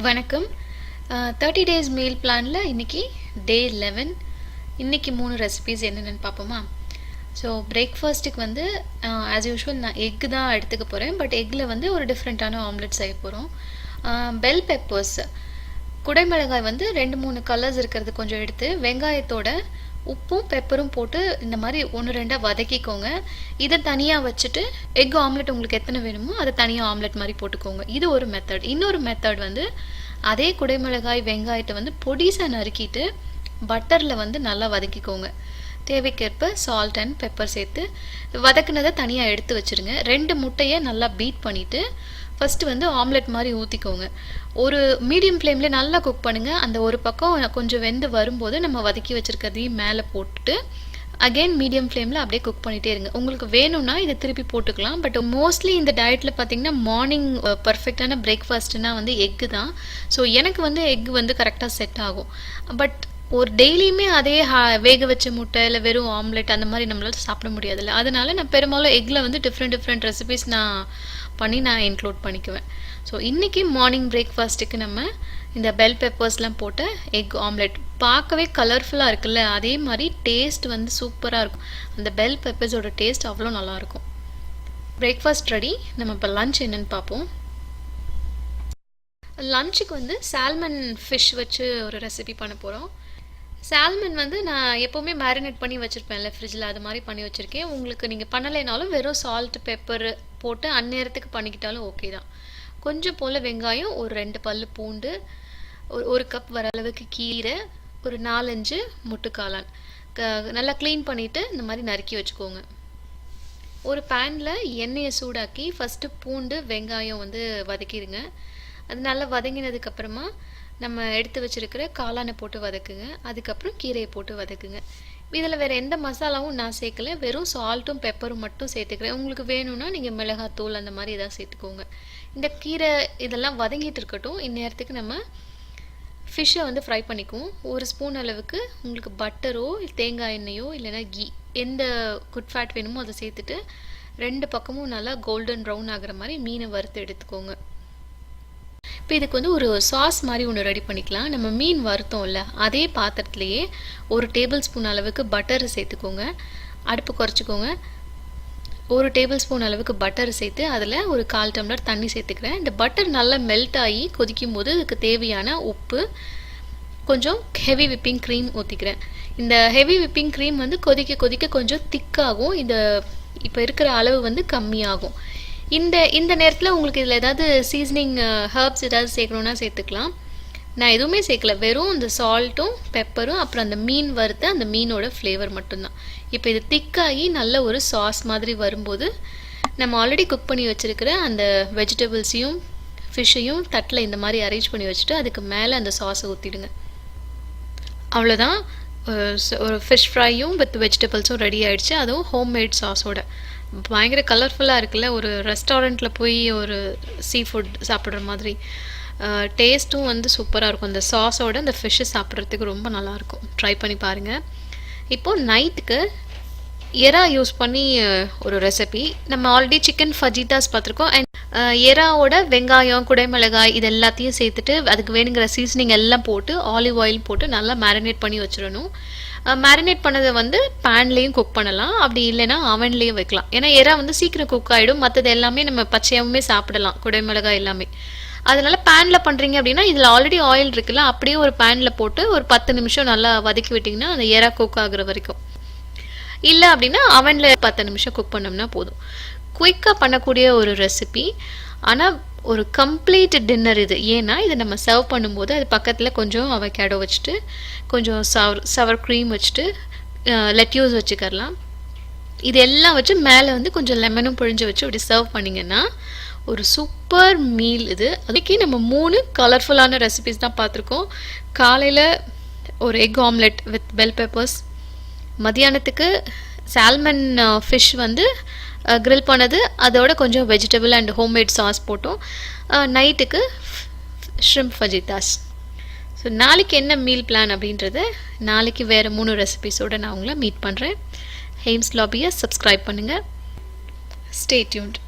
வணக்கம். 30 days meal பிளானில் இன்றைக்கி டே 11. இன்றைக்கி 3 ரெசிபீஸ் என்னென்னு பார்ப்போமா? ஸோ பிரேக்ஃபாஸ்ட்டுக்கு வந்து ஆஸ் யூஷுவல் நான் எக்கு தான் எடுத்துக்க போகிறேன். பட் எக்கில் வந்து ஒரு டிஃப்ரெண்ட்டான ஆம்லெட் செய்ய போகிறோம். பெல் பெப்பர்ஸ், குடைமிளகாய் வந்து 2-3 கலர்ஸ் இருக்கிறது கொஞ்சம் எடுத்து வெங்காயத்தோட உப்பும் பெப்பரும் போட்டு இந்த மாதிரி 1-2 வதக்கிக்கோங்க. இதை தனியாக வச்சுட்டு எக் ஆம்லெட் உங்களுக்கு எத்தனை வேணுமோ அதை தனியாக ஆம்லெட் மாதிரி போட்டுக்கோங்க. இது ஒரு மெத்தட். இன்னொரு மெத்தட் வந்து அதே குடைமிளகாய் வெங்காயத்தை வந்து பொடிசாக நறுக்கிட்டு பட்டரில் வந்து நல்லா வதக்கிக்கோங்க. தேவைக்கேற்ப சால்ட் அண்ட் பெப்பர் சேர்த்து வதக்குனதை தனியாக எடுத்து வச்சுருங்க. 2 முட்டையை நல்லா பீட் பண்ணிவிட்டு ஃபஸ்ட்டு வந்து ஆம்லெட் மாதிரி ஊற்றிக்கோங்க. ஒரு மீடியம் ஃப்ளேம்லேயே நல்லா குக் பண்ணுங்கள். அந்த ஒரு பக்கம் கொஞ்சம் வெந்து வரும்போது நம்ம வதக்கி வச்சுருக்கிறதையும் மேலே போட்டுட்டு அகெயின் மீடியம் ஃப்ளேமில் அப்படியே குக் பண்ணிகிட்டே இருங்க. உங்களுக்கு வேணும்னா இதை திருப்பி போட்டுக்கலாம். பட் மோஸ்ட்லி இந்த டயட்டில் பார்த்திங்கன்னா மார்னிங் பர்ஃபெக்டான பிரேக்ஃபாஸ்ட்னா வந்து எக்கு தான். ஸோ எனக்கு வந்து எக் வந்து கரெக்டாக செட் ஆகும். பட் ஒரு டெய்லியுமே அதே வேக வச்ச முட்டை இல்லை வெறும் ஆம்லெட் அந்த மாதிரி நம்மளால் சாப்பிட முடியாதுல்ல. அதனால நான் பெரும்பாலும் எக்கில் வந்து டிஃப்ரெண்ட் ரெசிபிஸ் நான் இன்க்ளூட் பண்ணிக்குவேன். ஸோ இன்றைக்கி மார்னிங் பிரேக்ஃபாஸ்ட்டுக்கு நம்ம இந்த பெல் பெப்பர்ஸ்லாம் போட்ட எக் ஆம்லெட் பார்க்கவே கலர்ஃபுல்லாக இருக்குல்ல, அதே மாதிரி டேஸ்ட் வந்து சூப்பராக இருக்கும். அந்த பெல் பெப்பர்ஸோட டேஸ்ட் அவ்வளோ நல்லாயிருக்கும். Breakfast ready. நம்ம இப்போ லன்ச் என்னென்னு பார்ப்போம். லன்ச்சுக்கு வந்து சால்மன் ஃபிஷ் வச்சு ஒரு ரெசிபி பண்ண போகிறோம். சால்மன் வந்து நான் எப்போவுமே மேரினேட் பண்ணி வச்சுருப்பேன்ல ஃப்ரிட்ஜில், அது மாதிரி பண்ணி வச்சுருக்கேன். உங்களுக்கு நீங்கள் பண்ணலைனாலும் வெறும் சால்ட் பெப்பர் போட்டு அந்நேரத்துக்கு பண்ணிக்கிட்டாலும் ஓகே தான். கொஞ்சம் போல் வெங்காயம், ஒரு 2 பல்லு பூண்டு, ஒரு கப் வர அளவுக்கு கீரை, ஒரு 4-5 முட்டுக்காளான் நல்லா க்ளீன் பண்ணிவிட்டு இந்த மாதிரி நறுக்கி வச்சுக்கோங்க. ஒரு பேனில் எண்ணெயை சூடாக்கி ஃபஸ்ட்டு பூண்டு வெங்காயம் வந்து வதக்கிடுங்க. அது நல்லா வதங்கினதுக்கப்புறமா நம்ம எடுத்து வச்சுருக்கிற காளானை போட்டு வதக்குங்க. அதுக்கப்புறம் கீரையை போட்டு வதக்குங்க. இதில் வேறு எந்த மசாலாவும் நான் சேர்க்கலை, வெறும் சால்ட்டும் பெப்பரும் மட்டும் சேர்த்துக்கிறேன். உங்களுக்கு வேணும்னா நீங்கள் மிளகாத்தூள் அந்த மாதிரி எதாவது சேர்த்துக்கோங்க. இந்த கீரை இதெல்லாம் வதங்கிட்டு இருக்கட்டும். இந்நேரத்துக்கு நம்ம ஃபிஷ்ஷை வந்து ஃப்ரை பண்ணிக்குவோம். 1 ஸ்பூன் அளவுக்கு உங்களுக்கு பட்டரோ தேங்காய் எண்ணெயோ இல்லைனா கீ, எந்த குட் ஃபேட் வேணுமோ அதை சேர்த்துட்டு 2 பக்கமும் நல்லா கோல்டன் ப்ரௌன் ஆகிற மாதிரி மீனை வறுத்து எடுத்துக்கோங்க. இப்போ இதுக்கு வந்து ஒரு சாஸ் மாதிரி ஒன்று ரெடி பண்ணிக்கலாம். நம்ம மீன் வறுத்தோம்ல, அதே பாத்திரத்துலேயே 1 டேபிள் ஸ்பூன் அளவுக்கு பட்டர் சேர்த்துக்கோங்க. அடுப்பு குறைச்சிக்கோங்க. 1 டேபிள் ஸ்பூன் அளவுக்கு பட்டர் சேர்த்து அதில் ஒரு 1/4 டம்ளர் தண்ணி சேர்த்துக்கிறேன். இந்த பட்டர் நல்லா மெல்ட் ஆகி கொதிக்கும் போது இதுக்கு தேவையான உப்பு, கொஞ்சம் ஹெவி விப்பிங் க்ரீம் ஊற்றிக்கிறேன். இந்த ஹெவி விப்பிங் க்ரீம் வந்து கொதிக்க கொஞ்சம் திக்காகும். இந்த இப்போ இருக்கிற அளவு வந்து கம்மியாகும். இந்த நேரத்தில் உங்களுக்கு இதில் ஏதாவது சீசனிங் ஹர்ப்ஸ் ஏதாவது சேர்க்கணுன்னா சேர்த்துக்கலாம். நான் எதுவுமே சேர்க்கல, வெறும் இந்த சால்ட்டும் பெப்பரும் அப்புறம் அந்த மீன் வறுத்த அந்த மீனோட ஃப்ளேவர் மட்டும்தான். இப்போ இது திக்காகி நல்ல ஒரு சாஸ் மாதிரி வரும்போது நம்ம ஆல்ரெடி குக் பண்ணி வச்சுருக்கிற அந்த வெஜிடபிள்ஸையும் ஃபிஷ்ஷையும் தட்டில் இந்த மாதிரி அரேஞ்ச் பண்ணி வச்சுட்டு அதுக்கு மேலே அந்த சாஸை ஊற்றிடுங்க. அவ்வளோதான். ஒரு ஃபிஷ் ஃப்ரையும் வித் வெஜிடபிள்ஸும் ரெடி ஆகிடுச்சு. அதுவும் ஹோம்மேட் சாஸோட. பயங்கர கலர்ஃபுல்லாக இருக்குல்ல, ஒரு ரெஸ்டாரண்ட்டில் போய் ஒரு சீ ஃபுட் சாப்பிட்ற மாதிரி. டேஸ்ட்டும் வந்து சூப்பராக இருக்கும். அந்த சாஸோட அந்த ஃபிஷ்ஷு சாப்பிட்றதுக்கு ரொம்ப நல்லாயிருக்கும். ட்ரை பண்ணி பாருங்கள். இப்போது நைட்டுக்கு எறா யூஸ் பண்ணி ஒரு ரெசிபி. நம்ம ஆல்ரெடி சிக்கன் ஃபஜிட்டாஸ் பார்த்துருக்கோம். அண்ட் எறாவோட வெங்காயம் குடைமிளகாய் இது எல்லாத்தையும் சேர்த்துட்டு அதுக்கு வேணுங்கிற சீசனிங் எல்லாம் போட்டு ஆலிவ் ஆயில் போட்டு நல்லா மேரினேட் பண்ணி வச்சிடணும். மேரினேட் பண்ணதை வந்து பேன்லேயும் குக் பண்ணலாம், அப்படி இல்லைன்னா அவன்லேயும் வைக்கலாம். ஏன்னா எறா வந்து சீக்கிரம் குக் ஆகிடும். மற்றது எல்லாமே நம்ம பச்சையாகவுமே சாப்பிடலாம், குடைமிளகாய் எல்லாமே. அதனால பேனில் பண்ணுறீங்க அப்படின்னா இதில் ஆல்ரெடி ஆயில் இருக்குல்ல, அப்படியே ஒரு பேனில் போட்டு ஒரு 10 நிமிஷம் நல்லா வதக்கி விட்டிங்கன்னா அந்த எறா குக் ஆகுற வரைக்கும். இல்லை அப்படின்னா அவனில் 10 நிமிஷம் குக் பண்ணோம்னா போதும். குயிக்காக பண்ணக்கூடிய ஒரு ரெசிபி, ஆனால் ஒரு கம்ப்ளீட் டின்னர் இது. ஏன்னா இது நம்ம சர்வ் பண்ணும்போது அது பக்கத்தில் கொஞ்சம் அவகேடோ வச்சுட்டு கொஞ்சம் சவர் க்ரீம் வச்சுட்டு லெட்யூஸ் வச்சுக்கலாம். இது எல்லாம் வச்சு மேலே வந்து கொஞ்சம் லெமனும் பிழிஞ்சு வச்சு அப்படி சர்வ் பண்ணிங்கன்னா ஒரு சூப்பர் மீல் இது. அதுக்கே நம்ம 3 கலர்ஃபுல்லான ரெசிபிஸ் தான் பார்த்துருக்கோம். காலையில் ஒரு egg omelette with bell peppers, மதியானத்துக்கு சால்மன் ஃபிஷ் வந்து கிரில் பண்ணது, அதோட கொஞ்சம் வெஜிடபிள் அண்ட் ஹோம்மேட் சாஸ் போட்டோம். நைட்டுக்கு ஷ்ரிம்ப் ஃபஜிட்டாஸ். ஸோ நாளைக்கு என்ன மீல் பிளான் அப்படின்றது நாளைக்கு வேறு 3 ரெசிபிஸோடு நான் உங்களை மீட் பண்ணுறேன். ஹெய்ம்ஸ் லாபியை சப்ஸ்கிரைப் பண்ணுங்கள். Stay tuned.